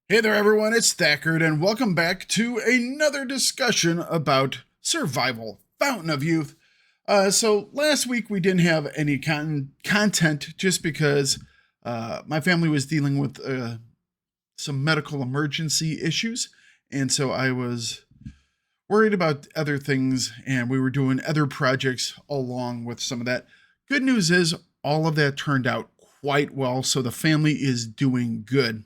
Hey there, everyone. It's Thakard, and welcome back to another discussion about survival, Fountain of Youth. So last week we didn't have any content just because my family was dealing with some medical emergency issues, and so I was worried about other things, and we were doing other projects along with some of that. Good news is all of that turned out quite well, so the family is doing good.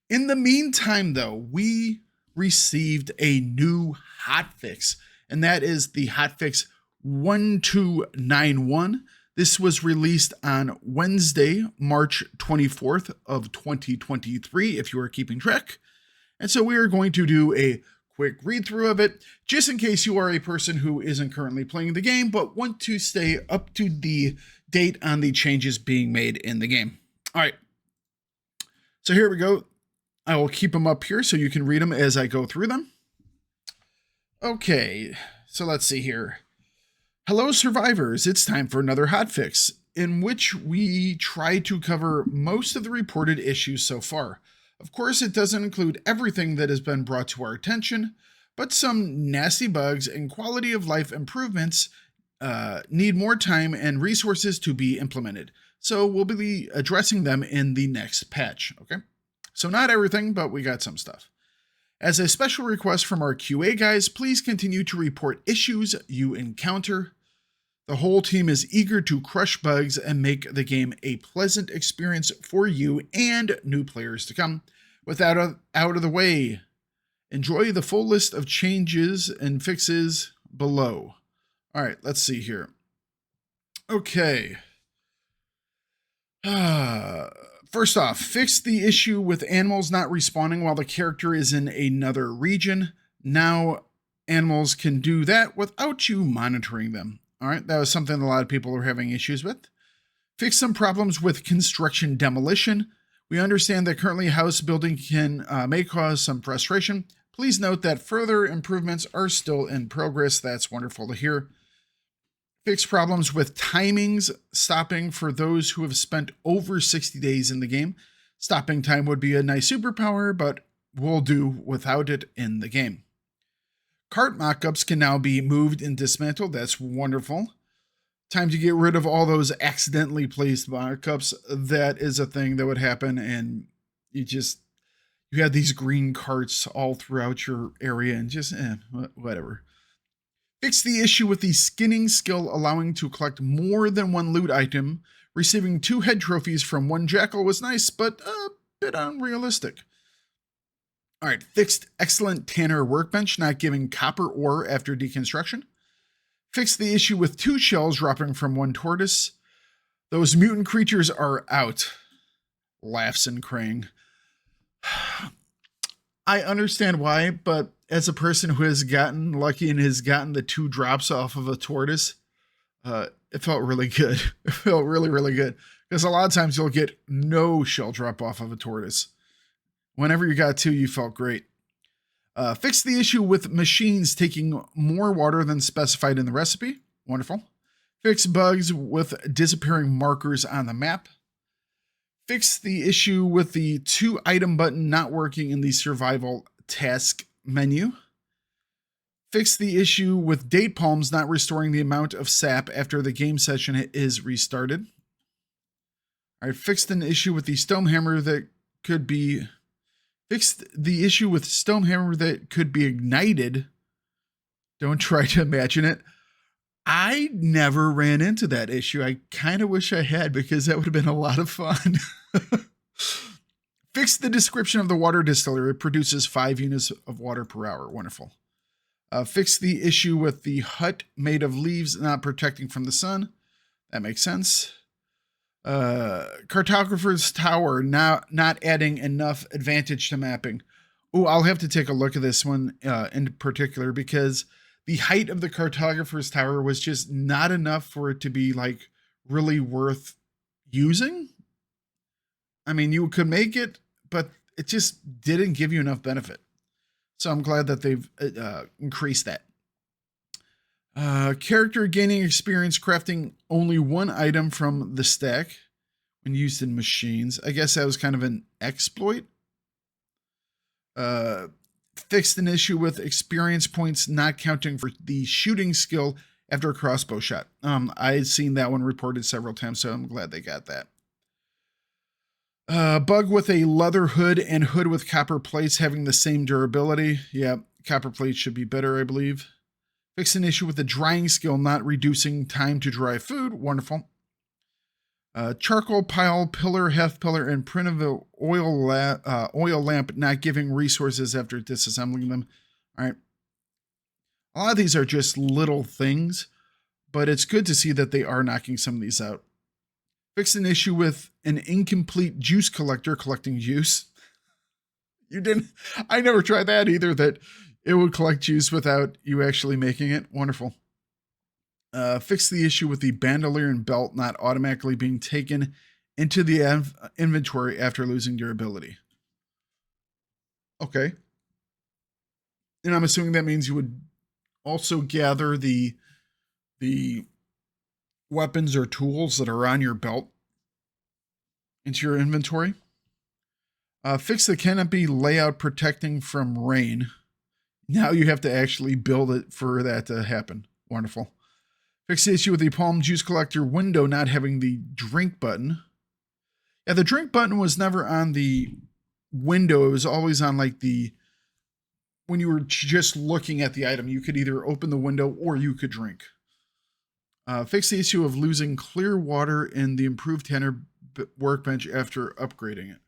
In the meantime, though, we received a new hotfix, and that is the hotfix 1291. This was released on Wednesday, March 24th of 2023, if you are keeping track. And so we are going to do a quick read through of it, just in case you are a person who isn't currently playing the game, but want to stay up to the date on the changes being made in the game. All right. So here we go. I will keep them up here so you can read them as I go through them. Okay, so let's see here. Hello, survivors. It's time for another hotfix, in which we try to cover most of the reported issues so far. Of course, it doesn't include everything that has been brought to our attention, but some nasty bugs and quality of life improvements need more time and resources to be implemented. So we'll be addressing them in the next patch, okay? So not everything, but we got some stuff. As a special request from our QA guys, please continue to report issues you encounter. The whole team is eager to crush bugs and make the game a pleasant experience for you and new players to come. With that out of the way, enjoy the full list of changes and fixes below. All right, let's see here. Okay. First off, fix the issue with animals not respawning while the character is in another region. Now, animals can do that without you monitoring them. All right, that was something a lot of people are having issues with. Fix some problems with construction demolition. We understand that currently house building may cause some frustration. Please note that further improvements are still in progress. That's wonderful to hear. Fix problems with timings stopping for those who have spent over 60 days in the game. Stopping time would be a nice superpower, but we'll do without it in the game. Cart mockups can now be moved and dismantled. That's wonderful. Time to get rid of all those accidentally placed mockups. That is a thing that would happen, and you had these green carts all throughout your area, and just whatever. Fix the issue with the skinning skill allowing to collect more than one loot item. Receiving 2 head trophies from 1 jackal was nice, but a bit unrealistic. All right, fixed excellent tanner workbench not giving copper ore after deconstruction. Fixed the issue with 2 shells dropping from 1 tortoise. Those mutant creatures are out. Laughs and Krang. I understand why, but as a person who has gotten lucky and has gotten the 2 drops off of a tortoise, it felt really good. It felt really, really good. Because a lot of times you'll get no shell drop off of a tortoise. Whenever you got 2, you felt great. Fix the issue with machines taking more water than specified in the recipe. Wonderful. Fix bugs with disappearing markers on the map. Fix the issue with the 2 item button not working in the survival task menu. Fix the issue with date palms not restoring the amount of sap after the game session is restarted. All right, fixed an issue with the stonehammer that could be ignited. Don't try to imagine it. I never ran into that issue. I kind of wish I had, because that would have been a lot of fun. Fix the description of the water distiller. It produces 5 units of water per hour. Wonderful. Fix the issue with the hut made of leaves not protecting from the sun. That makes sense. Cartographer's tower not adding enough advantage to mapping. Oh, I'll have to take a look at this one in particular, because the height of the cartographer's tower was just not enough for it to be like really worth using. I mean, you could make it, but it just didn't give you enough benefit. So I'm glad that they've increased that. Character gaining experience crafting only 1 item from the stack when used in machines. I guess that was kind of an exploit. Fixed an issue with experience points not counting for the shooting skill after a crossbow shot. I've seen that one reported several times, so I'm glad they got that. Bug with a leather hood and hood with copper plates having the same durability. Yeah, copper plates should be better, I believe. Fix an issue with the drying skill not reducing time to dry food. Wonderful. Charcoal pile, pillar, half pillar, and print of the oil lamp not giving resources after disassembling them. All right. A lot of these are just little things, but it's good to see that they are knocking some of these out. Fix an issue with an incomplete juice collector collecting juice. You didn't, I never tried that either, that it would collect juice without you actually making it. Wonderful. Fix the issue with the bandolier and belt not automatically being taken into the inventory after losing durability. Okay. And I'm assuming that means you would also gather the weapons or tools that are on your belt into your inventory. Fix the canopy layout protecting from rain. Now you have to actually build it for that to happen. Wonderful. Fix the issue with the palm juice collector window not having the drink button. Yeah, the drink button was never on the window. It was always on like when you were just looking at the item, you could either open the window or you could drink. Fix the issue of losing clear water in the improved Tanner workbench after upgrading it.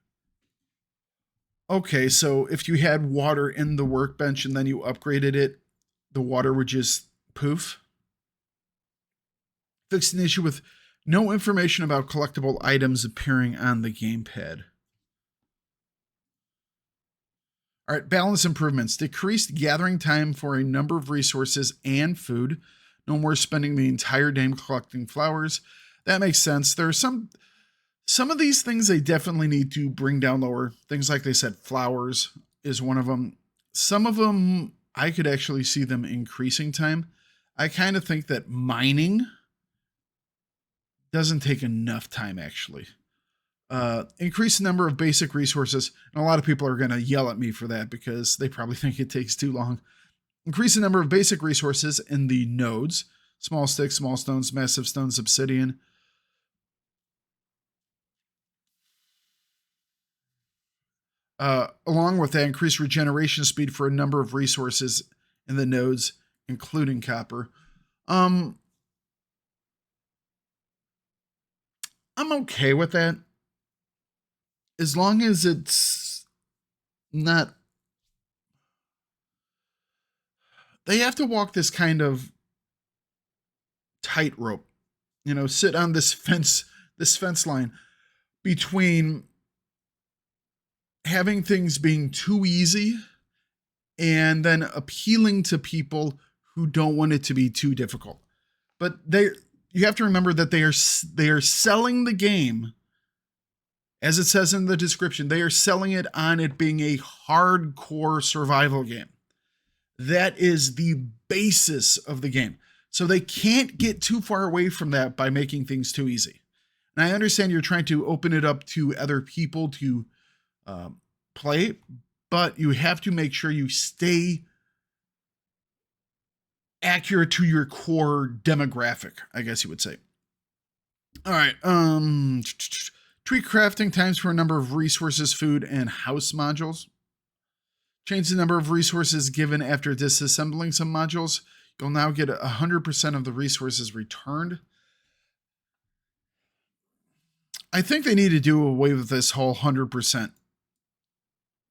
Okay, so if you had water in the workbench and then you upgraded it, the water would just poof. Fix an issue with no information about collectible items appearing on the gamepad. All right, balance improvements. Decreased gathering time for a number of resources and food. No more spending the entire day collecting flowers. That makes sense. There are some of these things they definitely need to bring down lower. Things like they said, flowers is one of them. Some of them, I could actually see them increasing time. I kind of think that mining doesn't take enough time, actually. Increase the number of basic resources. And a lot of people are going to yell at me for that because they probably think it takes too long. Increase the number of basic resources in the nodes. Small sticks, small stones, massive stones, obsidian. Along with that, increase regeneration speed for a number of resources in the nodes, including copper. I'm okay with that. As long as it's not... They have to walk this kind of tightrope. You know, sit on this fence line between having things being too easy and then appealing to people who don't want it to be too difficult. But you have to remember that they are selling the game, as it says in the description, they are selling it on it being a hardcore survival game. That is the basis of the game. So they can't get too far away from that by making things too easy. And I understand you're trying to open it up to other people to play, but you have to make sure you stay accurate to your core demographic, I guess you would say. All right. Tweak crafting times for a number of resources, food, and house modules. Change the number of resources given after disassembling some modules. You'll now get 100% of the resources returned. I think they need to do away with this whole 100%.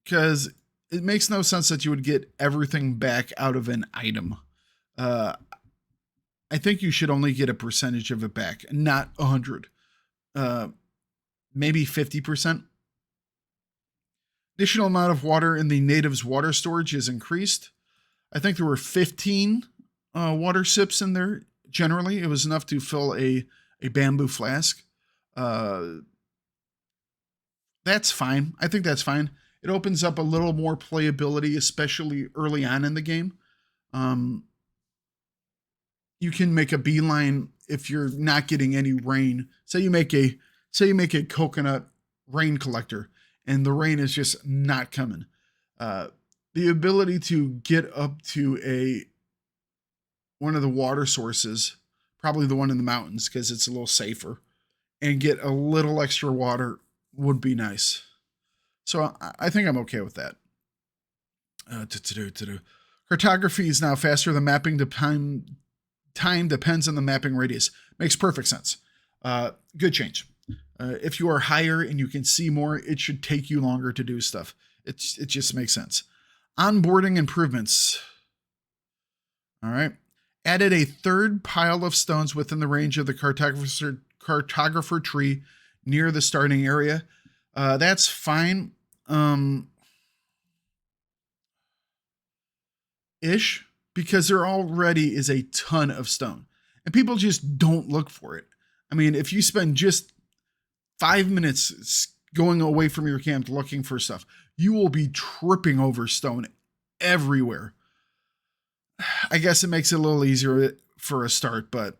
Because it makes no sense that you would get everything back out of an item. I think you should only get a percentage of it back, not 100. Maybe 50%. Additional amount of water in the natives' water storage is increased. I think there were 15 water sips in there. Generally, it was enough to fill a bamboo flask. That's fine. I think that's fine. It opens up a little more playability, especially early on in the game. You can make a beeline if you're not getting any rain. Say you make a coconut rain collector and the rain is just not coming. Uh, the ability to get up to one of the water sources, probably the one in the mountains because it's a little safer, and get a little extra water would be nice. So I think I'm okay with that. To do. Cartography is now faster than mapping. Time depends on the mapping radius. Makes perfect sense. Good change. If you are higher and you can see more, it should take you longer to do stuff. It just makes sense. Onboarding improvements. All right. Added a third pile of stones within the range of the cartographer tree near the starting area. That's fine. Ish, because there already is a ton of stone and people just don't look for it. I mean, if you spend just 5 minutes going away from your camp looking for stuff, you will be tripping over stone everywhere. I guess it makes it a little easier for a start, but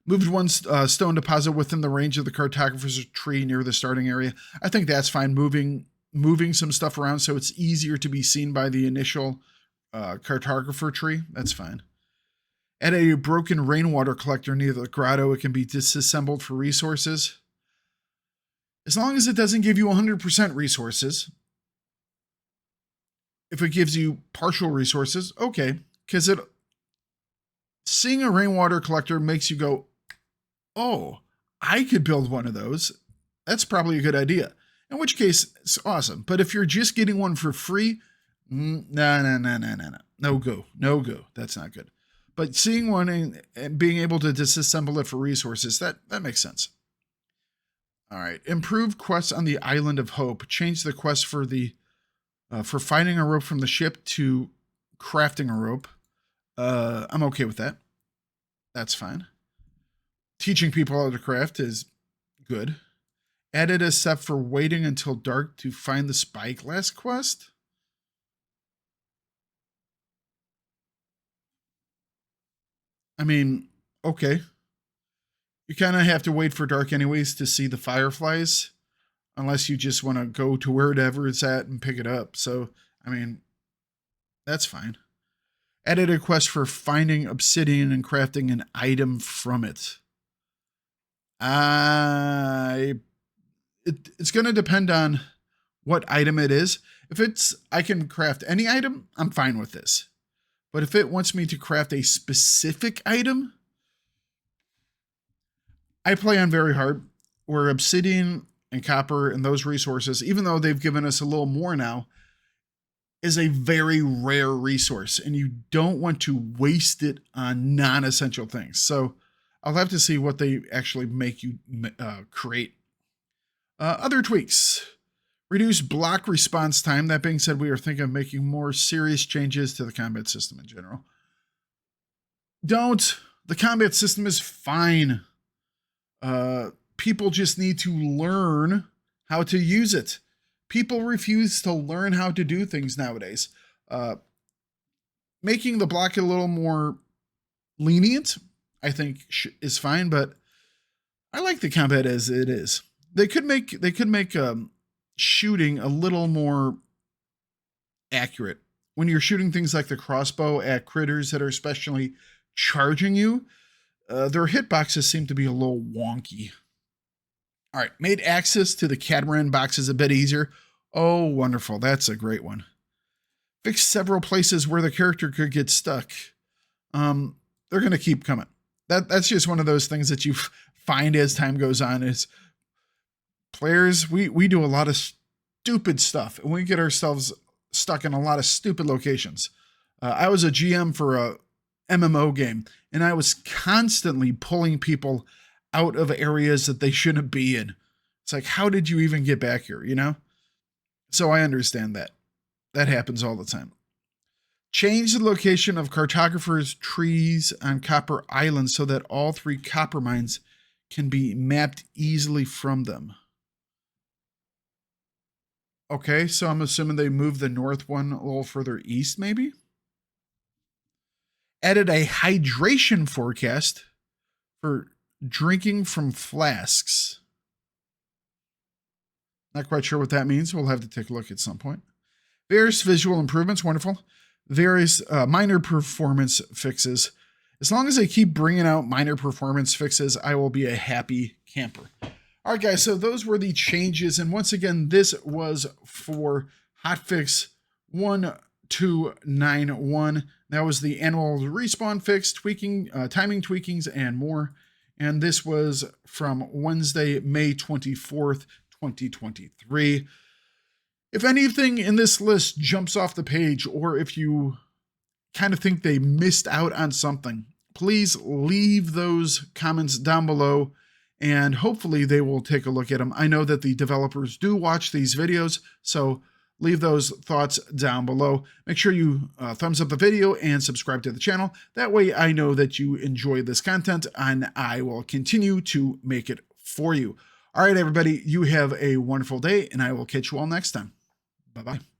moved one stone deposit within the range of the cartographer's tree near the starting area. I think that's fine. Moving some stuff around so it's easier to be seen by the initial cartographer tree. That's fine. At a broken rainwater collector near the grotto, it can be disassembled for resources. As long as it doesn't give you 100% resources. If it gives you partial resources, okay. Because seeing a rainwater collector makes you go, oh, I could build one of those. That's probably a good idea. In which case, it's awesome. But if you're just getting one for free, no. No go. That's not good. But seeing one and being able to disassemble it for resources, that makes sense. All right. Improved quests on the Island of Hope. Change the quest for finding a rope from the ship to crafting a rope. I'm okay with that. That's fine. Teaching people how to craft is good. Added a step for waiting until dark to find the spyglass quest. I mean, okay. You kind of have to wait for dark anyways to see the fireflies, unless you just want to go to wherever it's at and pick it up. So, I mean, that's fine. Added a quest for finding obsidian and crafting an item from it. It's going to depend on what item it is. If I can craft any item, I'm fine with this. But if it wants me to craft a specific item, I play on very hard, where obsidian and copper and those resources, even though they've given us a little more now, is a very rare resource, and you don't want to waste it on non-essential things. So I'll have to see what they actually make you create. Other tweaks. Reduce block response time. That being said, we are thinking of making more serious changes to the combat system in general. Don't. The combat system is fine. People just need to learn how to use it. People refuse to learn how to do things nowadays. Making the block a little more lenient, I think, is fine, but I like the combat as it is. They could make shooting a little more accurate. When you're shooting things like the crossbow at critters that are especially charging you, their hitboxes seem to be a little wonky. All right, made access to the catamaran boxes a bit easier. Oh, wonderful. That's a great one. Fixed several places where the character could get stuck. They're going to keep coming. That's just one of those things that you find as time goes on. Is players, we do a lot of stupid stuff, and we get ourselves stuck in a lot of stupid locations. I was a GM for a MMO game, and I was constantly pulling people out of areas that they shouldn't be in. It's like, how did you even get back here, you know? So I understand that. That happens all the time. Change the location of cartographers' trees on Copper Island so that all 3 copper mines can be mapped easily from them. Okay, so I'm assuming they moved the north one a little further east, maybe? Added a hydration forecast for drinking from flasks. Not quite sure what that means. We'll have to take a look at some point. Various visual improvements, wonderful. Various minor performance fixes. As long as they keep bringing out minor performance fixes, I will be a happy camper. All right, guys, so those were the changes. And once again, this was for Hotfix 1291. That was the annual respawn fix, tweaking, timing tweakings, and more. And this was from Wednesday, May 24th, 2023. If anything in this list jumps off the page, or if you kind of think they missed out on something, please leave those comments down below, and hopefully they will take a look at them. I know that the developers do watch these videos, so leave those thoughts down below. Make sure you thumbs up the video and subscribe to the channel. That way I know that you enjoy this content, and I will continue to make it for you. All right, everybody, you have a wonderful day, and I will catch you all next time. Bye-bye.